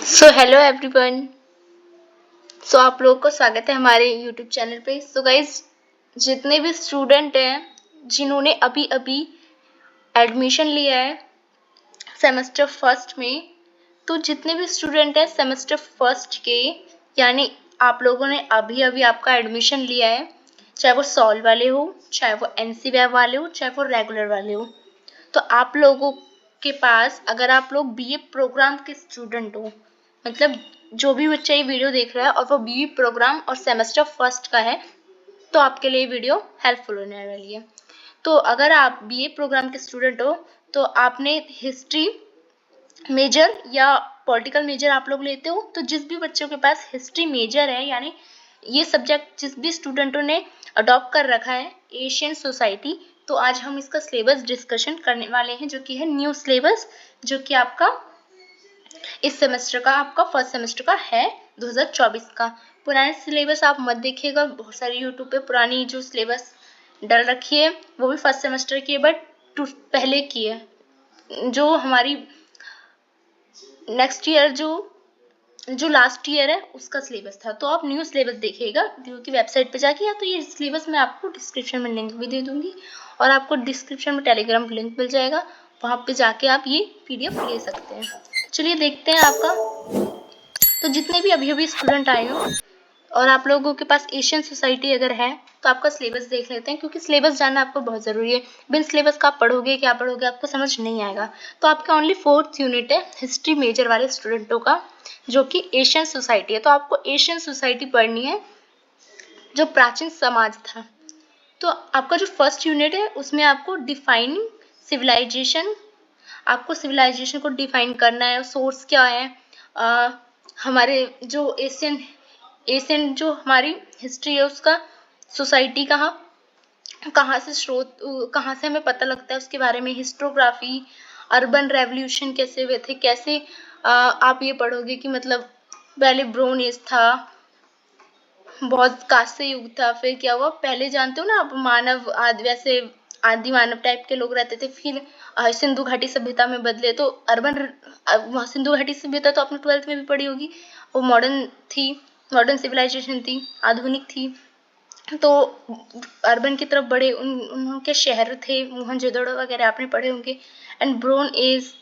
So hello everyone. सो आप लोगों को स्वागत है हमारे यूट्यूब चैनल पे। सो गाइज, जितने भी स्टूडेंट हैं जिन्होंने अभी अभी एडमिशन लिया है सेमेस्टर फर्स्ट में, तो जितने भी स्टूडेंट हैं सेमेस्टर फर्स्ट के, यानी आप लोगों ने अभी अभी आपका एडमिशन लिया है, चाहे वो सॉल्व वाले हो, चाहे वो एनसीवीआर वाले हो, चाहे वो रेगुलर वाले हो, तो आप लोगों के पास, अगर आप लोग बीए प्रोग्राम के स्टूडेंट हो, मतलब जो भी बच्चा ये वीडियो देख रहा है और वो बीए प्रोग्राम और सेमेस्टर फर्स्ट का है, तो आपके लिए वीडियो हेल्पफुल होने वाली है। तो अगर आप बीए प्रोग्राम के स्टूडेंट हो तो आपने हिस्ट्री मेजर या पॉलिटिकल मेजर आप लोग लेते हो, तो जिस भी बच्चों के पास हिस्ट्री मेजर है, यानी ये सब्जेक्ट जिस भी स्टूडेंटों ने अडॉप्ट कर रखा है एशियन सोसाइटी, तो आज हम इसका सिलेबस डिस्कशन करने वाले हैं, जो कि है न्यू सिलेबस, जो कि आपका इस सेमेस्टर का, आपका फर्स्ट सेमेस्टर का है 2024 का। पुराने सिलेबस आप मत देखिएगा, बहुत सारी यूट्यूब पे पुरानी जो सिलेबस डल रखी है वो भी फर्स्ट सेमेस्टर की है, बट पहले की है, जो हमारी नेक्स्ट ईयर जो लास्ट ईयर है उसका सिलेबस था। तो आप न्यू सिलेबस देखिएगा ड्यू की वेबसाइट पे जाके, या तो ये सिलेबस मैं आपको डिस्क्रिप्शन में लिंक भी दे दूंगी, और आपको डिस्क्रिप्शन में टेलीग्राम लिंक मिल जाएगा, वहाँ पे जाके आप ये पीडीएफ ले सकते हैं। चलिए देखते हैं आपका। तो जितने भी अभी अभी स्टूडेंट आए हो और आप लोगों के पास एशियन सोसाइटी अगर है, तो आपका सिलेबस देख लेते हैं, क्योंकि सिलेबस जानना आपको बहुत ज़रूरी है। बिन सिलेबस का आप पढ़ोगे क्या पढ़ोगे, आपको समझ नहीं आएगा। तो आपका ओनली 4th यूनिट है हिस्ट्री मेजर वाले स्टूडेंटों का, जो कि एशियन सोसाइटी है। तो आपको एशियन सोसाइटी पढ़नी है, जो प्राचीन समाज था। तो आपका जो फर्स्ट यूनिट है उसमें आपको डिफाइनिंग सिविलाइजेशन, आपको सिविलाइजेशन को डिफाइन करना है, सोर्स क्या है, हमारे जो एशियन जो हमारी हिस्ट्री है उसका, सोसाइटी कहाँ से स्रोत, कहाँ से हमें पता लगता है उसके बारे में, हिस्टोग्राफी, अर्बन रेवोल्यूशन कैसे हुए थे, कैसे आप ये पढ़ोगे कि मतलब पहले ब्रोन एज था, बहुत कांस्य युग था, फिर क्या हुआ, पहले जानते हो ना आप, मानव आदि, वैसे आदि मानव टाइप के लोग रहते थे, फिर सिंधु घाटी सभ्यता में बदले, तो सिंधु घाटी सभ्यता तो आपने 12th में भी पढ़ी होगी, वो मॉडर्न थी, मॉडर्न सिविलाइजेशन थी, आधुनिक थी। तो अर्बन की तरफ बढ़े, उनके शहर थे मोहनजोदड़ो वगैरह आपने पढ़े होंगे। एंड ब्रोन एज,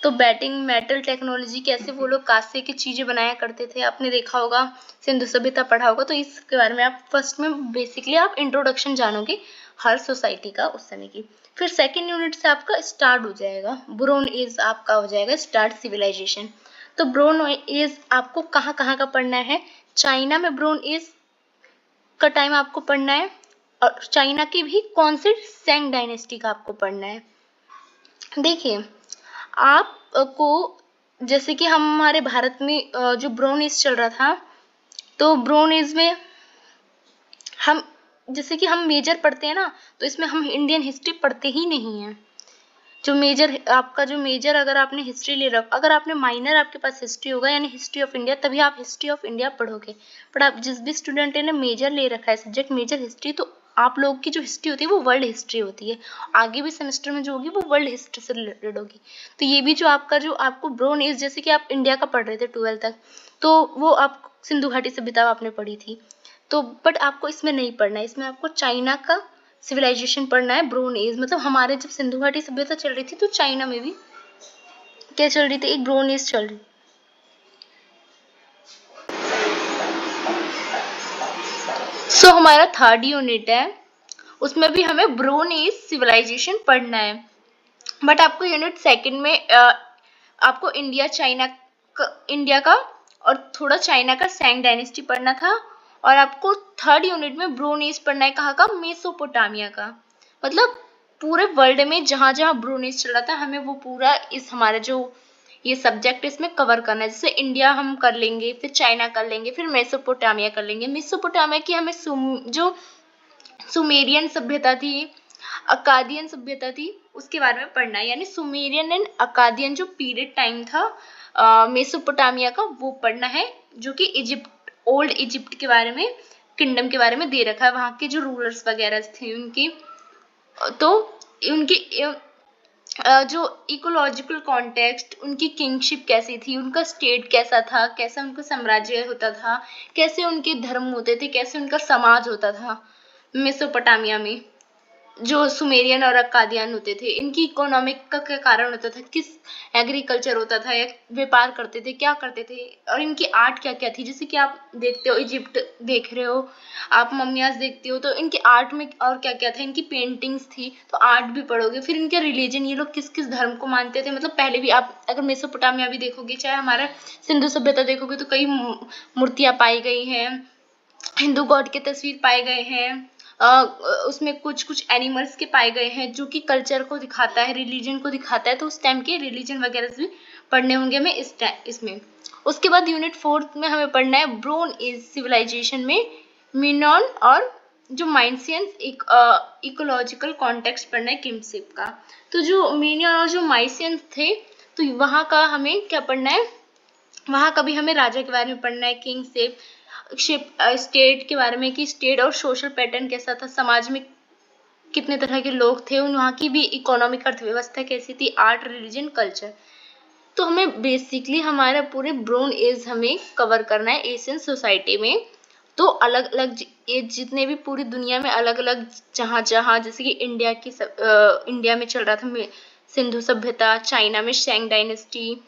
तो बैटिंग मेटल टेक्नोलॉजी, कैसे वो लोग कांसे की चीजें बनाया करते थे, आपने देखा होगा, सिंधु सभ्यता पढ़ा होगा। तो इसके बारे में आप फर्स्ट में बेसिकली आप इंट्रोडक्शन जानोगे हर सोसाइटी का उस समय की। फिर सेकेंड यूनिट से आपका स्टार्ट हो जाएगा ब्रोन एज, आपका हो जाएगा स्टार्ट सिविलाइजेशन। तो ब्रोन एज आपको कहाँ कहाँ का पढ़ना है, चाइना में ब्रोन एज का टाइम आपको पढ़ना है, और चाइना की भी कौन सी सेंग डायनेस्टी का आपको पढ़ना है। देखिए आपको, जैसे कि हमारे भारत में जो ब्रोन एज चल रहा था, तो ब्रोन एज में हम, जैसे कि हम मेजर पढ़ते हैं ना, तो इसमें हम इंडियन हिस्ट्री पढ़ते ही नहीं है। जो मेजर, आपका जो मेजर, अगर आपने हिस्ट्री ले रखा, अगर आपने माइनर आपके पास हिस्ट्री होगा यानी हिस्ट्री ऑफ इंडिया, तभी आप हिस्ट्री ऑफ इंडिया पढ़ोगे। बट आप जिस भी स्टूडेंट ने मेजर ले रखा है सब्जेक्ट मेजर हिस्ट्री, तो आप लोगों की जो हिस्ट्री होती है वो वर्ल्ड हिस्ट्री होती है, आगे भी सेमेस्टर में जो होगी वो वर्ल्ड हिस्ट्री से रिलेटेड होगी। तो ये भी जो आपका, जो आपको ब्रोन एज, जैसे कि आप इंडिया का पढ़ रहे थे 12th तक, तो वो आप सिंधु घाटी सभ्यता आपने पढ़ी थी, तो बट आपको इसमें नहीं पढ़ना है, इसमें आपको चाइना का सिविलाइजेशन पढ़ना है, ब्रोन एज। मतलब हमारे जब सिंधु घाटी सभ्यता चल रही थी, तो चाइना में भी क्या चल रही थी, एक ब्रोन एज चल रही। सो हमारा थर्ड यूनिट है, उसमें भी हमें ब्रोन एज सिविलाइजेशन पढ़ना है, बट आपको यूनिट सेकंड में आपको इंडिया का और थोड़ा चाइना का सैंग डायनेस्टी पढ़ना था, और आपको थर्ड यूनिट में ब्रोन एज पढ़ना है, कहाँ का, मेसोपोटामिया का। मतलब पूरे वर्ल्ड में जहां जहां ब्रोन एज चल रहा था, हमें वो पूरा इस हमारा जो ये सब्जेक्ट इसमें कवर करना है। जैसे इंडिया हम कर लेंगे, फिर चाइना कर लेंगे, फिर मेसोपोटामिया कर लेंगे। मेसोपोटामिया की हमें जो सुमेरियन सभ्यता थी, अकादियन सभ्यता थी, उसके बारे में पढ़ना है, यानी सुमेरियन एंड अकादियन जो पीरियड टाइम था मेसोपोटामिया का, वो पढ़ना है, जो कि इजिप्ट, ओल्ड इजिप्ट के बारे में, किंगडम के बारे में दे रखा है, वहाँ के जो रूलर्स वगैरह थे उनकी, तो उनकी जो इकोलॉजिकल कॉन्टेक्स्ट, उनकी किंगशिप कैसी थी, उनका स्टेट कैसा था, कैसा उनका साम्राज्य होता था, कैसे उनके धर्म होते थे, कैसे उनका समाज होता था मेसोपोटामिया में, जो सुमेरियन और अक्कादियन होते थे, इनकी इकोनॉमिक का क्या कारण होता था, किस एग्रीकल्चर होता था या व्यापार करते थे, क्या करते थे, और इनकी आर्ट क्या क्या थी। जैसे कि आप देखते हो इजिप्ट देख रहे हो, आप मम्मियाज देखते हो, तो इनके आर्ट में और क्या क्या था, इनकी पेंटिंग्स थी, तो आर्ट भी पढ़ोगे। फिर इनके रिलीजन, ये लोग किस किस धर्म को मानते थे, मतलब पहले भी आप अगर मेसोपोटामिया भी देखोगे, चाहे हमारा सिंधु सभ्यता देखोगे, तो कई मूर्तियां पाई गई हैं, हिंदू गॉड के तस्वीर पाए गए हैं, उसमें कुछ कुछ एनिमल्स के पाए गए हैं, जो कि कल्चर को दिखाता है, रिलीजन को दिखाता है। तो उस टाइम के रिलीजन वगैरह भी पढ़ने होंगे हमें इसमें। उसके बाद यूनिट 4 में हमें पढ़ना है ब्रोन एज सिविलाइजेशन में मिनोन और जो माइसियंस इकोलॉजिकल कॉन्टेक्स्ट पढ़ना है किंगशिप का। तो जो मिनोन और जो माइसियंस थे, तो वहाँ का हमें क्या पढ़ना है, वहाँ का भी हमें राजा के बारे में पढ़ना है, किंगशिप, स्टेट के बारे में कि स्टेट और सोशल पैटर्न कैसा था, समाज में कितने तरह के लोग थे, वहाँ की भी इकोनॉमिक अर्थव्यवस्था कैसी थी, आर्ट, रिलीजन, कल्चर। तो हमें बेसिकली हमारा पूरे ब्रोन एज हमें कवर करना है एशियन सोसाइटी में। तो अलग अलग एज जितने भी पूरी दुनिया में अलग अलग जहाँ जहाँ, जैसे कि इंडिया में चल रहा था सिंधु सभ्यता, चाइना में शेंग डायनेस्टी,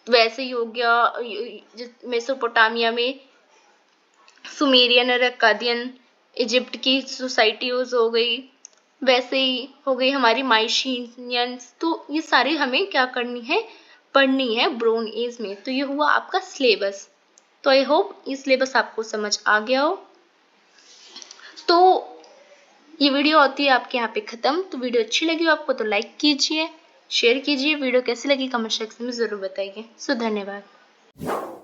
वैसे ही हो गया मेसोपोटामिया में सुमेरियन और अक्कादियन, इजिप्ट की सोसाइटीज हो गई, वैसे ही हो गई हमारी माइशियंस। तो ये सारी हमें क्या करनी है, पढ़नी है ब्रोन एज में। तो ये हुआ आपका सिलेबस। तो आई होप ये सिलेबस आपको समझ आ गया हो। तो ये वीडियो होती है आपके यहाँ पे खत्म। तो वीडियो अच्छी लगी हो आपको तो लाइक कीजिए, शेयर कीजिए। वीडियो कैसी लगी कमेंट सेक्शन में जरूर बताइए। सो धन्यवाद।